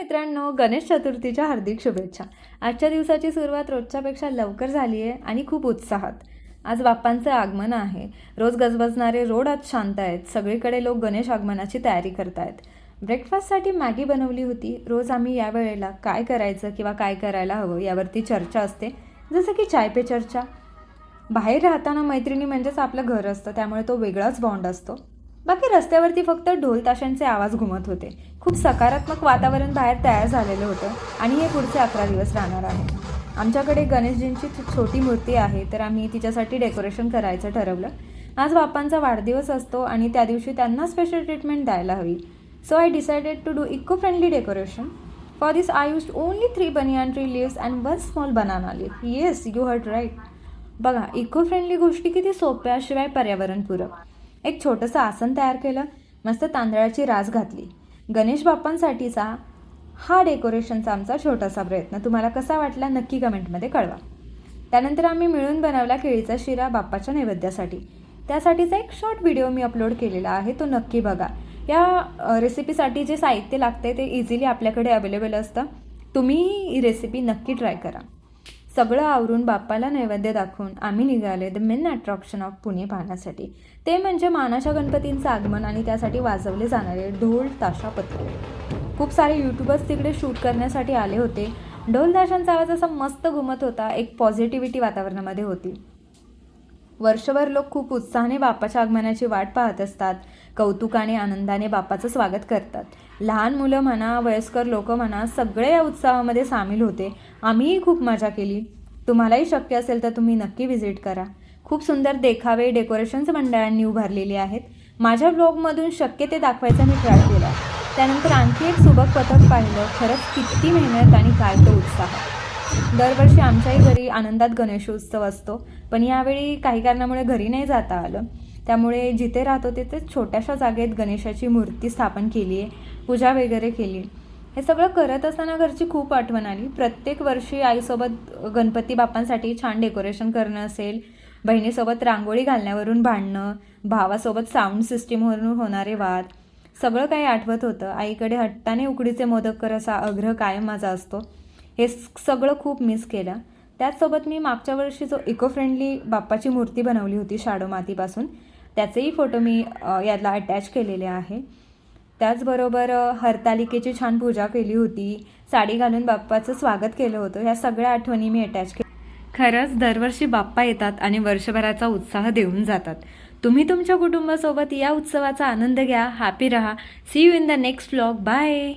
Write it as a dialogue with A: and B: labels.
A: मित्रांनो, गणेश चतुर्थीच्या हार्दिक शुभेच्छा. आजच्या दिवसाची सुरुवात रोजच्यापेक्षा लवकर झाली आहे आणि खूप उत्साहात. आज बाप्पांचं आगमन आहे. रोज गजबजणारे रोड आज शांत आहेत. सगळीकडे लोक गणेश आगमनाची तयारी करतायत. ब्रेकफास्टसाठी मॅगी बनवली होती. रोज आम्ही या वेळेला काय करायचं किंवा काय करायला हवं यावरती चर्चा असते, जसं की चाय पे चर्चा. बाहेर राहताना मैत्रिणी म्हणजेच आपलं घर असतं, त्यामुळे तो वेगळाच बॉन्ड असतो. बाकी रस्त्यावरती फक्त ढोल ताशांचे आवाज घुमत होते. खूप सकारात्मक वातावरण बाहेर तयार झालेलं होतं आणि हे पुढचे 11 दिवस राहणार आहे. आमच्याकडे गणेशजींची छोटी मूर्ती आहे, तर आम्ही तिच्यासाठी डेकोरेशन करायचं ठरवलं. आज बाप्पांचा वाढदिवस असतो आणि त्या दिवशी त्यांना स्पेशल ट्रीटमेंट द्यायला हवी. So I decided to do eco friendly decoration. For this I used only 3 banyan tree leaves and 1 small banana leaf. Yes, you heard right. बघा, इको फ्रेंडली गोष्टी किती सोप्या, शिवाय पर्यावरणपूरक. एक छोटंसं आसन तयार केलं, मस्त तांदळाची रास घातली. गणेश बाप्पांसाठीचा हा डेकोरेशनचा आमचा छोटासा प्रयत्न तुम्हाला कसा वाटला नक्की कमेंटमध्ये कळवा. त्यानंतर आम्ही मिळून बनवला केळीचा शिरा बाप्पाच्या नैवेद्यासाठी. त्यासाठीचा एक शॉर्ट व्हिडिओ मी अपलोड केलेला आहे, तो नक्की बघा. या रेसिपीसाठी जे साहित्य लागते ते इझिली आपल्याकडे अवेलेबल असतं. तुम्ही ही रेसिपी नक्की ट्राय करा. सगळं आवरून बाप्पाला नैवेद्य दाखवून आम्ही निघाले the main attraction of Pune पाहण्यासाठी. ते म्हणजे मानाच्या गणपतींचं आगमन आणि त्यासाठी वाजवले जाणारे ढोल ताशा पथक. खूप सारे यूट्यूबर्स तिकडे शूट करण्यासाठी आले होते. ढोल ताशांचा आवाज असा मस्त घुमत होता. एक पॉझिटिव्हिटी वातावरणामध्ये होती. वर्षभर लोक खूप उत्साहाने बाप्पाच्या आगमनाची वाट पाहत असतात. कौतुकाने आनंदाने बाप्पाचं स्वागत करतात. लहान मुलं म्हणा, वयस्कर लोक म्हणा, सगळे या उत्सवामध्ये सामील होते. आम्हीही खूप मजा केली. तुम्हालाही शक्य असेल तर तुम्ही नक्की व्हिजिट करा. खूप सुंदर देखावे डेकोरेशन्स मंडळांनी उभारलेले आहेत. माझ्या ब्लॉगमधून शक्य ते दाखवायचा मी ट्राय केला. त्यानंतर आणखी एक सुबक पथक पाहिलं. खरंच किती मेहनत आणि काय तो उत्साह. दरवर्षी आमच्याही घरी आनंदात गणेशोत्सव असतो, पण यावेळी काही कारणामुळे घरी नाही जाता आलं. त्यामुळे जिथे राहतो तिथे छोट्याशा जागेत गणेशाची मूर्ती स्थापन केली आहे, पूजा वगैरे केली. हे सगळं करत असताना घरची खूप आठवण आली. प्रत्येक वर्षी आईसोबत गणपती बाप्पांसाठी छान डेकोरेशन करणं असेल, बहिणीसोबत रांगोळी घालण्यावरून भांडणं, भावासोबत साऊंड सिस्टीमवरून होणारे वाद, सगळं काही आठवत होतं. आईकडे हट्टाने उकडीचे मोदक कर असा आग्रह कायम माझा असतो. हे सगळं खूप मिस केलं. त्याचसोबत मी मागच्या वर्षी जो इको फ्रेंडली बाप्पाची मूर्ती बनवली होती शाडो मातीपासून, त्याचेही फोटो मी याला अटॅच केलेले आहे. त्याचबरोबर हरतालिकेची छान पूजा केली होती, साडी घालून बाप्पाचं स्वागत केलं होतं. ह्या सगळ्या आठवणी मी अटॅच केल्या. खरंच दरवर्षी बाप्पा येतात आणि वर्षभराचा उत्साह देऊन जातात. तुम्ही तुमच्या कुटुंबासोबत या उत्सवाचा आनंद घ्या. हॅपी रहा. See you in the next vlog. Bye.